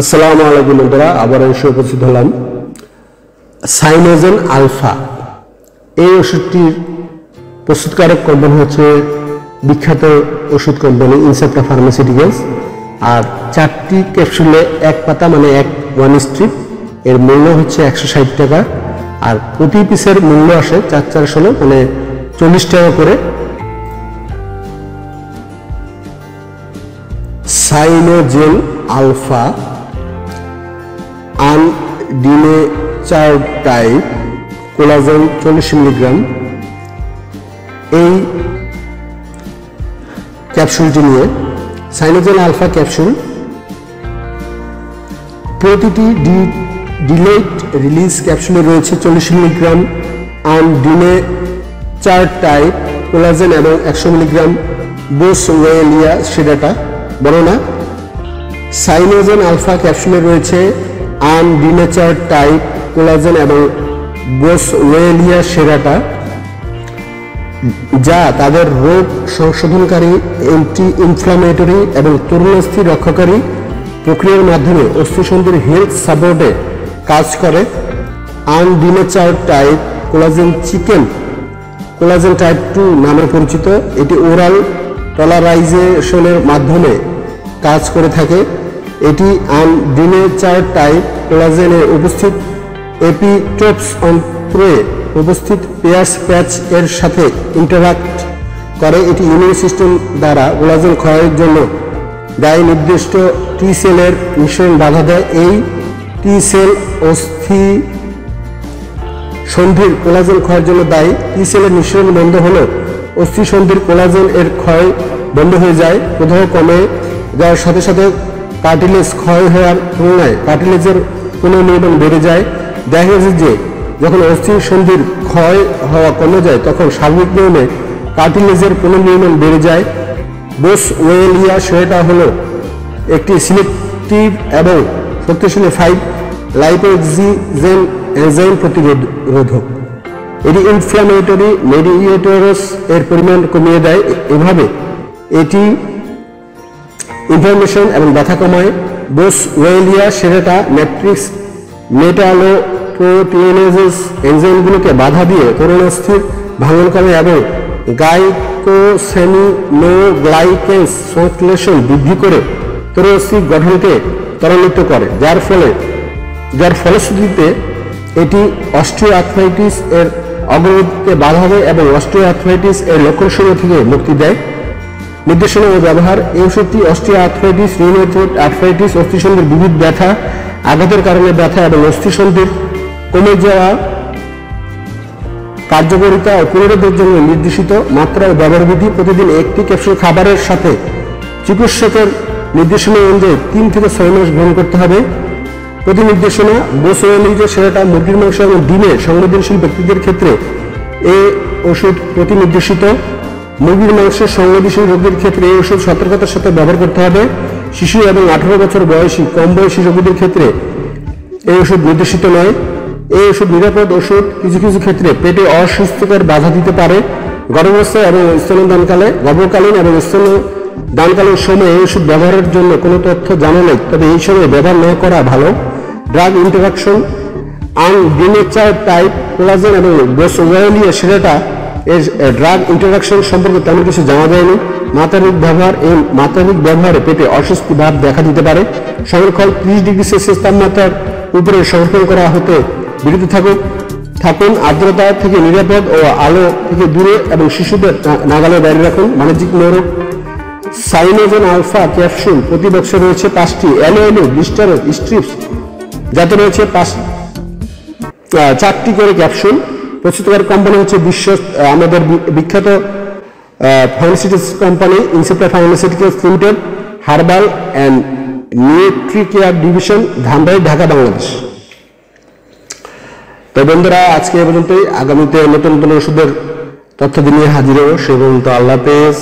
আসসালামু আলাইকুম বন্ধুরা, আবার এসে উপস্থিত হলাম। সাইনোজেন আলফা এই ওষুধটির প্রস্তুতকারক কোম্পানি হচ্ছে বিখ্যাত ওষুধ কোম্পানি ইনসেপ্টা ফার্মাসিউটিক্যালস। আর 4টি ক্যাপসুলে এক পাতা মানে ওয়ান স্ট্রিপ, এর মূল্য হচ্ছে 160 টাকা। আর প্রতি পিসের মূল্য আসে 4/4 মানে 40 টাকা করে। সাইনোজেন alpha undenatured type collagen 40 milligram, এই ক্যাপসুলটি নিয়ে সাইনোজেন আলফা ক্যাপসুল প্রতিটি ডিলেট রিলিজ ক্যাপসুলে রয়েছে 40 মিলিগ্রাম আনডিনেচার্ড টাইপ কোলাজেন এবং 100 মিলিগ্রাম বোসওয়েলিয়া সেরাটা। বর্ণনা: সাইনোজেন আলফা ক্যাপসুলে রয়েছে আনডিনেচার্ড টাইপ কোলাজেন এবং বোসওয়েলিয়া সেরাটা, যা তাদের রোগ সংশোধনকারী, অ্যান্টি ইনফ্লামেটরি এবং তরুণাস্থি রক্ষাকারী প্রক্রিয়ার মাধ্যমে অস্থিসন্ধির হেলথ সাপোর্টে কাজ করে। Undenatured type collagen chicken collagen type 2 নামে পরিচিত। এটি ওরাল টলারাইজেশনের মাধ্যমে কাজ করে থাকে। এটি আনডিনেচার্ড টাইপ কোলাজেনে উপস্থিত এপিটোপস অন্ত্রে উপস্থিত পেয়ার্স প্যাচ এর সাথে ইন্টারাক্ট করে। এটি ইমিউন সিস্টেম দ্বারা কোলাজেন ক্ষয়ের জন্য দায়ী নির্দিষ্ট টি সেলের নিঃসরণ বাধা দেয়। এই টি সেল অস্থি সন্ধির কোলাজেন ক্ষয়ের জন্য দায়ী। টি সেলের নিঃসরণ বন্ধ হলে অস্থি সন্ধির কোলাজেন এর ক্ষয় বন্ধ হয়ে যায়। প্রদাহ কমে যাওয়ার সাথে সাথে কার্টিলেজ ক্ষয় হওয়ার তুলনায় কার্টিলেজের পুনর্নির্মাণ বেড়ে যায়। দেখা গেছে যে যখন অস্থি সন্ধির ক্ষয় হওয়া কমে যায় তখন স্বাভাবিক নিয়মে কার্টিলেজের পুনর্নির্মাণ বেড়ে যায়। বোসওয়েলিয়া সেরাটা হলো একটি সিলেক্টিভ এবং শক্তিশালী 5-লাইপোএক্সিজেন এনজাইম প্রতিরোধক। এটি ইনফ্লামেটরি মেডিয়েটরস এর পরিমাণ কমিয়ে দেয়। এভাবে এটি ইনফ্লামেশন এবং ব্যথা কমায়। বোসওয়েলিয়া সেরাটা ম্যাট্রিক্স মেটালোপ্রোটিনেজেস এনজাইমগুলোকে বাধা দিয়ে তরুণাস্থির ভাঙন করে এবং গ্লাইকোসেমিনোগ্লাইকেন্স সংশ্লেষণ বৃদ্ধি করে তরুণাস্থির গঠনকে ত্বরান্বিত করে, যার ফলশ্রুতিতে এটি অস্টিওআর্থ্রাইটিস এর অগ্রগতিতে বাধা দেয় এবং অস্টিওআর্থ্রাইটিস এর লক্ষণসমূহ থেকে মুক্তি দেয়। নির্দেশনা ও ব্যবহার: এই ওষুধটি অস্টিওআর্থ্রাইটিস, রিউমেটয়েড আর্থ্রাইটিস, অস্থিসন্ধির বিবিধ ব্যথা, আঘাতের কারণে ব্যথা এবং অস্থিসন্ধির কমে যাওয়া কার্যকারিতা ও পুনরুদ্ধারের জন্য নির্দেশিত। মাত্রা ও ব্যবহার বিধি: প্রতিদিন একটি ক্যাপসুল খাবারের সাথে চিকিৎসকের নির্দেশনা অনুযায়ী 3 থেকে 6 মাস গ্রহণ করতে হবে। প্রতি নির্দেশনা: বোসওয়েলিয়া সেরাটা মুরগির মাংস এবং ডিমে সংবেদনশীল ব্যক্তিদের ক্ষেত্রে এই ওষুধ প্রতি নির্দেশিত। মুরগির মাংসের সংবেদনশীল রোগীদের ক্ষেত্রে এই ওষুধ সতর্কতার সাথে ব্যবহার করতে হবে। শিশু এবং 18 বছর বয়সী কম বয়সী রোগীদের ক্ষেত্রে এই ওষুধ নির্দেশিত নয়। এই ওষুধ নিরাপদ ওষুধ। কিছু কিছু ক্ষেত্রে পেটে অস্বস্তিকর বাধা দিতে পারে। গর্ভাবস্থায় এবং গর্ভকালীন এবং স্তন্যদানকালীন সময়ে এই ওষুধ ব্যবহারের জন্য কোনো তথ্য জানা নেই, তবে এই সময় ব্যবহার না করা ভালো। ড্রাগ ইন্টারাকশন: আনডিনেচার্ড টাইপ কোলাজেন এবং বোসওয়েলিয়া সেরাটা এর ড্রাগ ইন্টারাকশন সম্পর্কে তেমন কিছু জানা যায়নি। মাত্রাধিক ব্যবহার: এই মাত্রাধিক ব্যবহারে পেটে অস্বস্তি ভাব দেখা দিতে পারে। সংরক্ষণ: 30 ডিগ্রি সেলসিয়াস তাপমাত্রার উপরে সংরক্ষণ করা হতে বিরত থাকুন। আর্দ্রতা থেকে নিরাপদ ও আলো থেকে দূরে এবং শিশুদের নাগালের বাইরে রাখুন। বাণিজ্যিক মোড়ক: সাইনোজেন আলফা ক্যাপসুল প্রতি বক্সে রয়েছে 5টি এলওএলও ব্লিস্টার স্ট্রিপস, যাতে রয়েছে 4টি করে ক্যাপসুল। প্রস্তুতকারক কোম্পানি হচ্ছে আমাদের বিখ্যাত pharmaceuticals company Incepta pharmaceuticals limited, herbal and nutricare division, Dhanbari, Dhaka, Bangladesh. তো বন্ধুরা, আজকে এ পর্যন্তই। আগামীতে নতুন নতুন ওষুধের তথ্য নিয়ে হাজির হব। সে পর্যন্ত আল্লাহ হাফেজ।